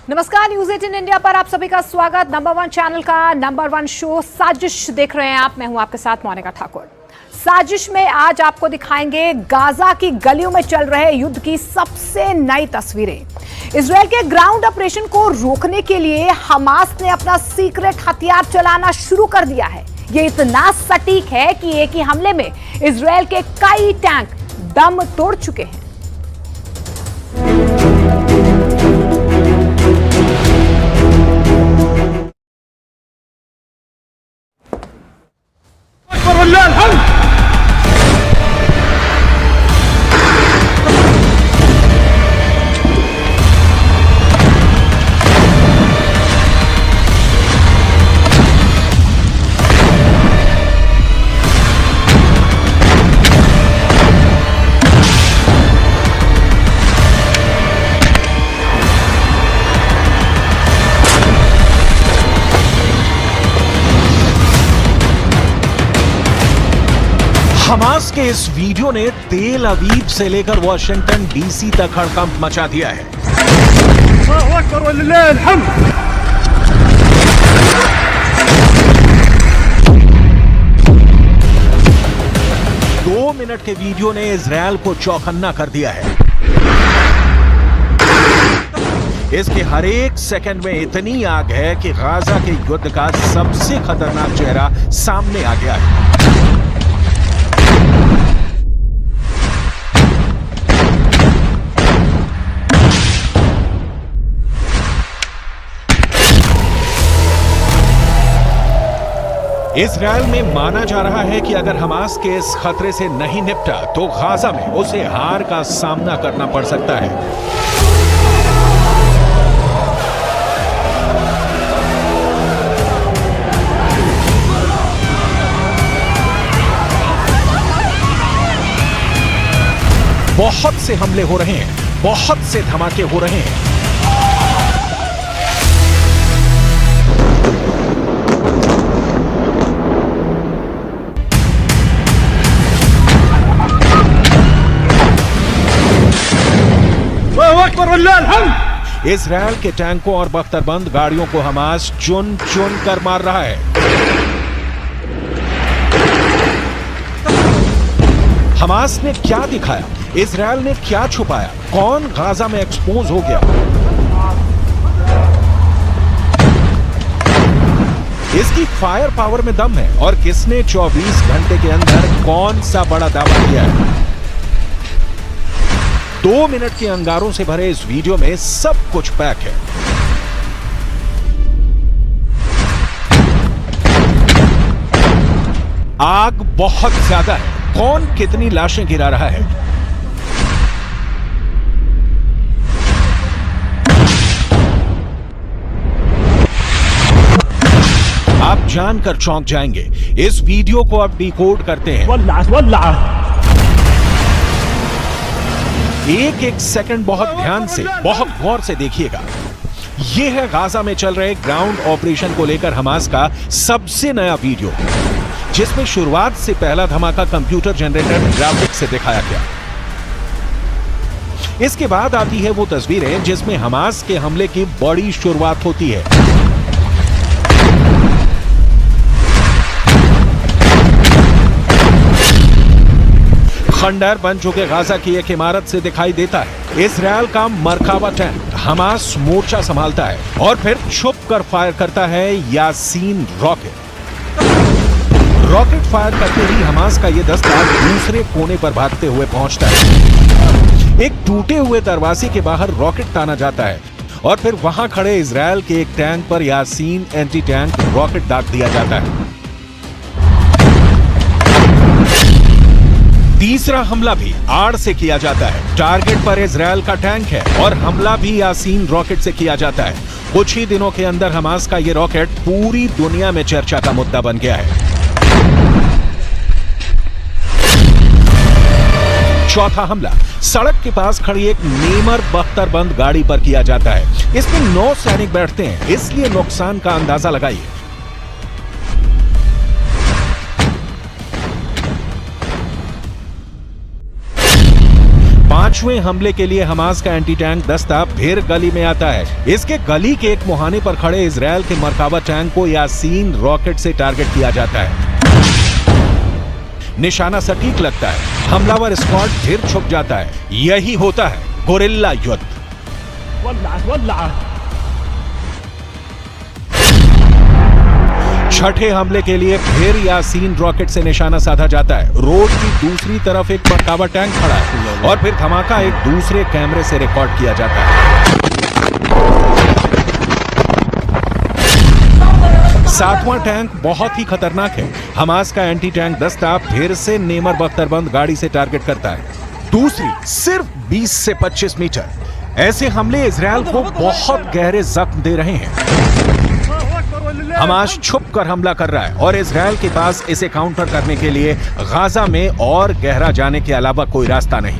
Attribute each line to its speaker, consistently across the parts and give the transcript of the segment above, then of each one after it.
Speaker 1: नमस्कार, news 18 India पर आप सभी का स्वागत। नंबर 1 चैनल का नंबर 1 शो साजिश देख रहे हैं आप। मैं हूं आपके साथ मोनिका ठाकुर। साजिश में आज आपको दिखाएंगे गाजा की गलियों में चल रहे युद्ध की सबसे नई तस्वीरें। इजरायल के ग्राउंड ऑपरेशन को रोकने के लिए हमास ने अपना सीक्रेट हथियार चलाना शुरू कर दिया है। ये इतना सटीक है कि एक ही हमले में इजरायल के कई टैंक दम तोड़ चुके हैं।
Speaker 2: हमास के इस वीडियो ने तेल अवीव से लेकर वॉशिंगटन डीसी तक हड़कंप मचा दिया है। 2 मिनट के वीडियो ने इजरायल को चौकन्ना कर दिया है। इसके हर एक सेकंड में इतनी आग है कि गाजा के युद्ध का सबसे खतरनाक चेहरा सामने आ गया है। इजरायल में माना जा रहा है कि अगर हमास के इस खतरे से नहीं निपटा तो गाजा में उसे हार का सामना करना पड़ सकता है। बहुत से हमले हो रहे हैं, बहुत से धमाके हो रहे हैं। इजरायल के टैंकों और बख्तरबंद गाड़ियों को हमास चुन चुन कर मार रहा है। हमास ने क्या दिखाया, इजरायल ने क्या छुपाया, कौन गाजा में एक्सपोज हो गया? इसकी फायर पावर में दम है और किसने 24 घंटे के अंदर कौन सा बड़ा दावा किया है? 2 मिनट के अंगारों से भरे इस वीडियो में सब कुछ पैक है। आग बहुत ज्यादा है। कौन कितनी लाशें गिरा रहा है? आप जानकर चौंक जाएंगे। इस वीडियो को अब डिकोड करते हैं। एक एक सेकंड बहुत ध्यान से, बहुत गौर से देखिएगा। यह है गाजा में चल रहे ग्राउंड ऑपरेशन को लेकर हमास का सबसे नया वीडियो, जिसमें शुरुआत से पहला धमाका कंप्यूटर जनरेटेड ग्राफिक्स से दिखाया गया। इसके बाद आती है वो तस्वीरें जिसमें हमास के हमले की बड़ी शुरुआत होती है। खंडहर बन चुके गाजा की एक इमारत से दिखाई देता है इजरायल का मरकावा टैंक। हमास मोर्चा संभालता है और फिर छुप कर फायर करता है यासीन रॉकेट। रॉकेट फायर करते ही हमास का यह दस्ता दूसरे कोने पर भागते हुए पहुंचता है। एक टूटे हुए दरवाजे के बाहर रॉकेट ताना जाता है और फिर वहां खड़े इजरायल के एक टैंक पर यासीन एंटी टैंक रॉकेट दाग दिया जाता है। तीसरा हमला भी आड़ से किया जाता है। टारगेट पर इजरायल का टैंक है और हमला भी यासीन रॉकेट से किया जाता है। कुछ ही दिनों के अंदर हमास का यह रॉकेट पूरी दुनिया में चर्चा का मुद्दा बन गया है। चौथा हमला सड़क के पास खड़ी एक नेमर बख्तरबंद गाड़ी पर किया जाता है। इसमें 9 सैनिक बैठते हैं, इसलिए नुकसान का अंदाजा लगाइए। पांचवें हमले के लिए हमास का एंटी टैंक दस्ता फिर गली में आता है। इसके गली के एक मुहाने पर खड़े इजरायल के मरकाबा टैंक को यासीन रॉकेट से टारगेट किया जाता है। निशाना सटीक लगता है, हमलावर स्क्वाड फिर छुप जाता है। यही होता है गोरिल्ला युद्ध। छठे हमले के लिए फिर यासीन रॉकेट से निशाना साधा जाता है। रोड की दूसरी तरफ एक मरकाबा टैंक खड़ा है और फिर धमाका एक दूसरे कैमरे से रिकॉर्ड किया जाता है। सातवां टैंक बहुत ही खतरनाक है। हमास का एंटी टैंक दस्ता फिर से नेमर बख्तरबंद गाड़ी से टारगेट करता है। दूसरी सिर्फ 20 से 25 मीटर। ऐसे हमले इजरायल को बहुत गहरे जख्म दे रहे हैं। हमास छुप कर हमला कर रहा है और इजरायल के पास इसे काउंटर करने के लिए गाजा में और गहरा जाने के अलावा कोई रास्ता नहीं।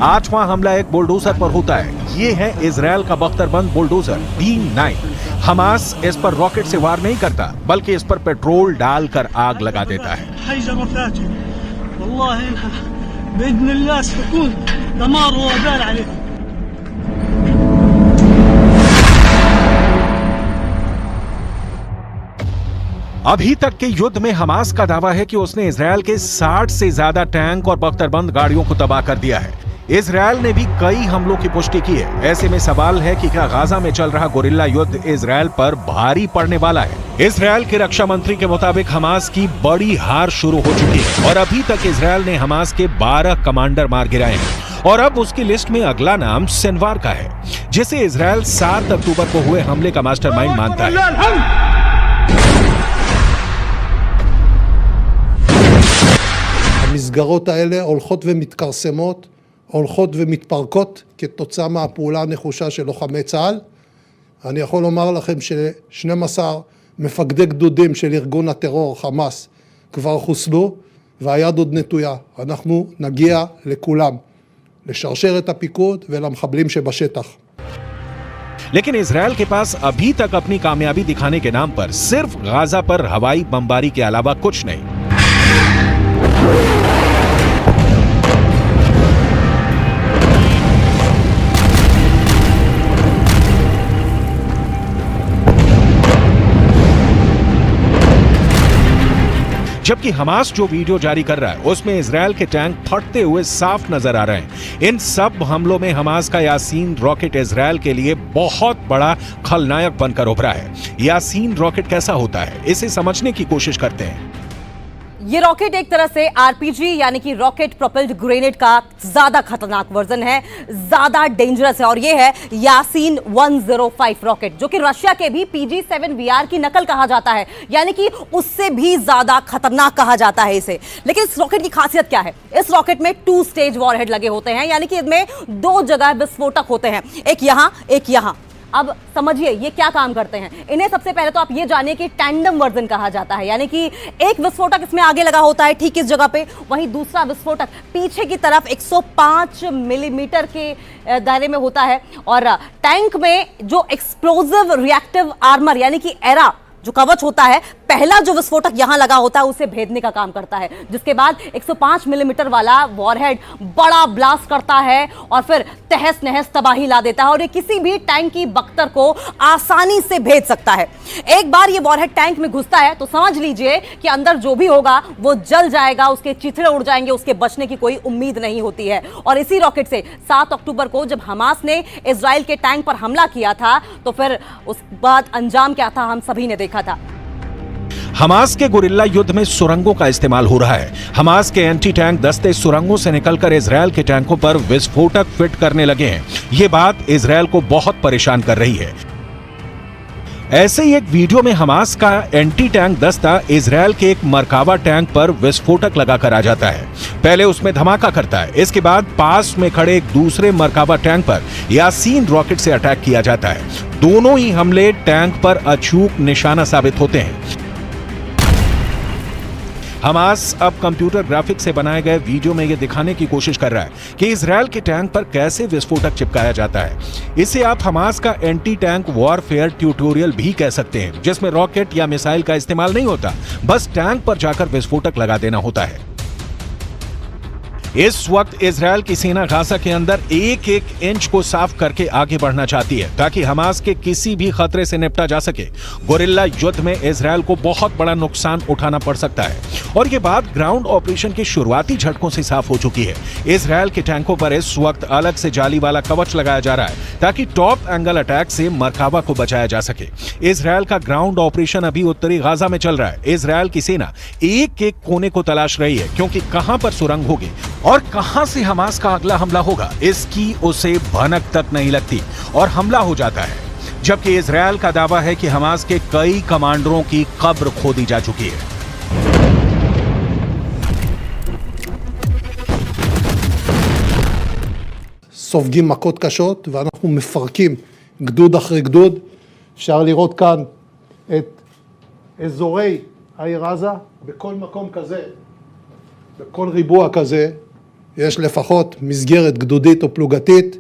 Speaker 2: आठवां हमला एक बुलडोजर पर होता है। ये है इजरायल का बख्तरबंद बुलडोजर D9। हमास इस पर रॉकेट से वार नहीं करता, बल्कि इस पर पेट्रोल डालकर आग लगा देता है। अभी तक के युद्ध में हमास का दावा है कि उसने इजरायल के 60 से ज्यादा टैंक और बख्तरबंद गाड़ियों को तबाह कर दिया है। इजरायल ने भी कई हमलों की पुष्टि की है। ऐसे में सवाल है कि क्या गाजा में चल रहा गोरिल्ला युद्ध इजरायल पर भारी पड़ने वाला है। इजरायल के रक्षा मंत्री के मुताबिक हमास की बड़ी हार शुरू हो चुकी है और अभी तक इजरायल ने हमास के 12 कमांडर मार गिराए हैं और अब उसकी लिस्ट में अगला नाम सिनवार का है, जिसे इजरायल 7 अक्टूबर को हुए हमले का मास्टरमाइंड मानता है।
Speaker 3: המסגרות האלה הולכות ומתכרסמות, הולכות ומתפרקות כתוצאה מהפעולה הנחושה של לוחמי צה"ל. אני יכול לומר לכם ש12 מפקדי גדודים של ארגון הטרור חמאס כבר חוסלו, והיד עוד נטויה. אנחנו נגיע לכולם, לשרשר את הפיקוד ולמחבלים שבשטח.
Speaker 2: लेकिन इजरायल के पास अभी तक अपनी कामयाबी दिखाने के नाम पर सिर्फ गाजा पर हवाई बमबारी के अलावा कुछ नहीं। जबकि हमास जो वीडियो जारी कर रहा है उसमें इजरायल के टैंक फटते हुए साफ नजर आ रहे हैं। इन सब हमलों में हमास का यासीन रॉकेट इजरायल के लिए बहुत बड़ा खलनायक बनकर उभरा है। यासीन रॉकेट कैसा होता है, इसे समझने की कोशिश करते हैं।
Speaker 4: ये रॉकेट एक तरह से आरपीजी यानी कि रॉकेट प्रोपेल्ड ग्रेनेड का ज्यादा खतरनाक वर्जन है, ज्यादा डेंजरस है और ये है यासीन 105 रॉकेट, जो कि रशिया के भी PG-7VR की नकल कहा जाता है, यानी कि उससे भी ज्यादा खतरनाक कहा जाता है इसे। लेकिन इस रॉकेट की खासियत क्या है? इस रॉकेट में 2 स्टेज वॉरहेड लगे होते हैं, यानी कि इसमें 2 जगह विस्फोटक होते हैं, एक यहां एक यहां। अब समझिए ये क्या काम करते हैं। इन्हें सबसे पहले तो आप ये जानिए कि टैंडम वर्जन कहा जाता है, यानी कि एक विस्फोटक इसमें आगे लगा होता है ठीक इस जगह पे, वहीं दूसरा विस्फोटक पीछे की तरफ 105 मिलीमीटर के दायरे में होता है। और टैंक में जो एक्सप्लोजिव रिएक्टिव आर्मर यानी कि एरा जो कवच होता है, पहला जो विस्फोटक यहां लगा होता है उसे भेदने का काम करता है, जिसके बाद 105 मिलीमीटर वाला वॉरहेड बड़ा ब्लास्ट करता है और फिर तहस नहस तबाही ला देता है और ये किसी भी टैंक की बख्तर को आसानी से भेद सकता है। एक बार ये वॉरहेड टैंक में घुसता है तो समझ लीजिए कि अंदर जो भी होगा वो जल जाएगा, उसके चिथड़े उड़ जाएंगे, उसके बचने की कोई उम्मीद नहीं होती है। और इसी रॉकेट से 7 अक्टूबर को जब हमास ने इजराइल के टैंक पर हमला किया था तो फिर उस बाद अंजाम क्या था हम सभी ने देखा था।
Speaker 2: हमास के गोरिल्ला युद्ध में सुरंगों का इस्तेमाल हो रहा है। हमास के एंटी टैंक दस्ते सुरंगों से निकलकर इजरायल के टैंकों पर विस्फोटक फिट करने लगे हैं। ये बात इजरायल को बहुत परेशान कर रही है। ऐसे ही एक वीडियो में हमास का एंटी टैंक दस्ता इजरायल के एक मरकाबा टैंक पर विस्फोटक लगाकर आ जाता है। पहले उसमें धमाका करता है, इसके बाद पास में खड़े एक दूसरे मरकाबा टैंक पर यासीन रॉकेट से अटैक किया जाता है। दोनों ही हमले टैंक पर अचूक निशाना साबित होते हैं। हमास अब कंप्यूटर ग्राफिक से बनाए गए वीडियो में यह दिखाने की कोशिश कर रहा है कि इजरायल के टैंक पर कैसे विस्फोटक चिपकाया जाता है। इसे आप हमास का एंटी टैंक वॉरफेयर ट्यूटोरियल भी कह सकते हैं, जिसमें रॉकेट या मिसाइल का इस्तेमाल नहीं होता, बस टैंक पर जाकर विस्फोटक लगा देना होता है। इस वक्त इजरायल की सेना गाजा के अंदर एक एक इंच को साफ करके आगे बढ़ना चाहती है ताकि हमास के किसी भी खतरे से निपटा जा सके। गोरिल्ला युद्ध में इजरायल को बहुत बड़ा नुकसान उठाना पड़ सकता है और ये बात ग्राउंड ऑपरेशन के शुरुआती झटकों से साफ हो चुकी है। इजरायल के टैंकों पर इस वक्त अलग से जाली वाला कवच लगाया जा रहा है ताकि टॉप एंगल अटैक से मरकाबा को बचाया जा सके। इजरायल का ग्राउंड ऑपरेशन अभी उत्तरी गाजा में चल रहा है। इजरायल की सेना एक एक कोने को तलाश रही है क्योंकि कहां पर सुरंग होगी और कहां से हमास का अगला हमला होगा, इसकी उसे भनक तक नहीं लगती और हमला हो जाता है। जबकि इजरायल का दावा है कि हमास के कई कमांडरों की कब्र खोदी जा चुकी है।
Speaker 3: סופגים מכות קשות ואנחנו מפרקים גדוד אחרי גדוד. אפשר לראות כאן את אזורי העיר עזה. בכל מקום כזה, בכל ריבוע כזה, יש לפחות מסגרת גדודית או פלוגתית.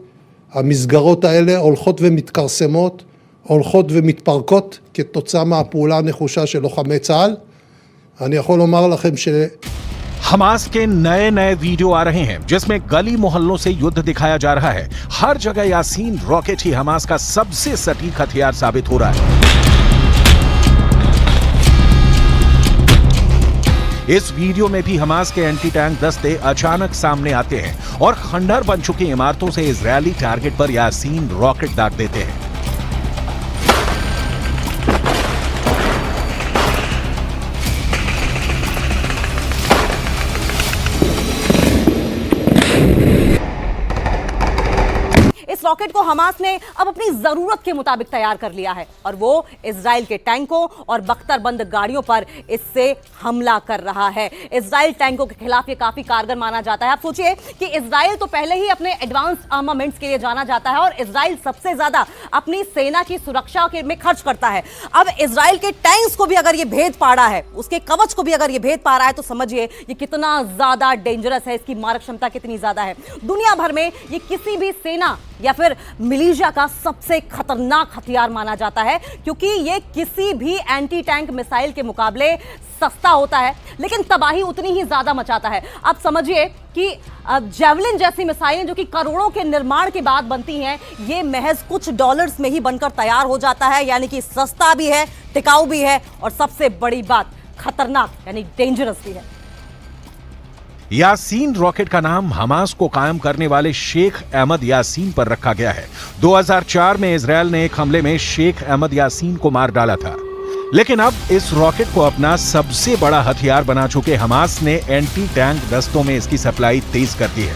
Speaker 3: המסגרות האלה הולכות ומתכרסמות, הולכות ומתפרקות כתוצאה מהפעולה הנחושה של לוחמי צה"ל. אני יכול לומר לכם
Speaker 2: हमास के नए नए वीडियो आ रहे हैं जिसमें गली मोहल्लों से युद्ध दिखाया जा रहा है। हर जगह यासीन रॉकेट ही हमास का सबसे सटीक हथियार साबित हो रहा है। इस वीडियो में भी हमास के एंटी टैंक दस्ते अचानक सामने आते हैं और खंडहर बन चुकी इमारतों से इजरायली टारगेट पर यासीन रॉकेट दाग देते हैं।
Speaker 4: रॉकेट को हमास ने अब अपनी जरूरत के मुताबिक तैयार कर लिया है और वो इजराइल के टैंकों और बख्तरबंद गाड़ियों पर इससे हमला कर रहा है। इजराइल टैंकों के खिलाफ ये काफी कारगर माना जाता है। आप सोचिए कि इजराइल तो पहले ही अपने एडवांस आर्मामेंट्स के लिए जाना जाता है और इजराइल सबसे ज्यादा अपनी सेना की सुरक्षा में खर्च करता है। अब इजराइल के टैंक्स को भी अगर ये भेद पा रहा है, उसके कवच को भी अगर ये भेद पा रहा है, तो समझिए ये कितना ज्यादा डेंजरस है, इसकी मारक क्षमता कितनी ज्यादा है। दुनिया भर में ये किसी भी सेना या फिर मिलिशिया का सबसे खतरनाक हथियार माना जाता है क्योंकि ये किसी भी एंटी टैंक मिसाइल के मुकाबले सस्ता होता है लेकिन तबाही उतनी ही ज्यादा मचाता है। आप समझिए कि जेवलिन जैसी मिसाइलें जो कि करोड़ों के निर्माण के बाद बनती हैं, ये महज कुछ डॉलर्स में ही बनकर तैयार हो जाता है, यानी कि सस्ता भी है, टिकाऊ भी है और सबसे बड़ी बात खतरनाक यानी डेंजरस भी है।
Speaker 2: यासीन रॉकेट का नाम हमास को कायम करने वाले शेख अहमद यासीन पर रखा गया है। 2004 में इजरायल ने एक हमले में शेख अहमद यासीन को मार डाला था, लेकिन अब इस रॉकेट को अपना सबसे बड़ा हथियार बना चुके हमास ने एंटी टैंक दस्तों में इसकी सप्लाई तेज कर दी है।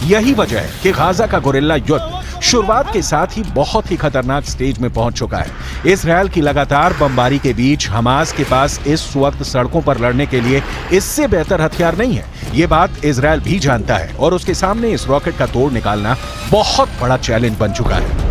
Speaker 2: यही वजह है कि गाजा का गोरिल्ला युद्ध शुरुआत के साथ ही बहुत ही खतरनाक स्टेज में पहुंच चुका है। इजरायल की लगातार बमबारी के बीच हमास के पास इस वक्त सड़कों पर लड़ने के लिए इससे बेहतर हथियार नहीं है। ये बात इजरायल भी जानता है और उसके सामने इस रॉकेट का तोड़ निकालना बहुत बड़ा चैलेंज बन चुका है।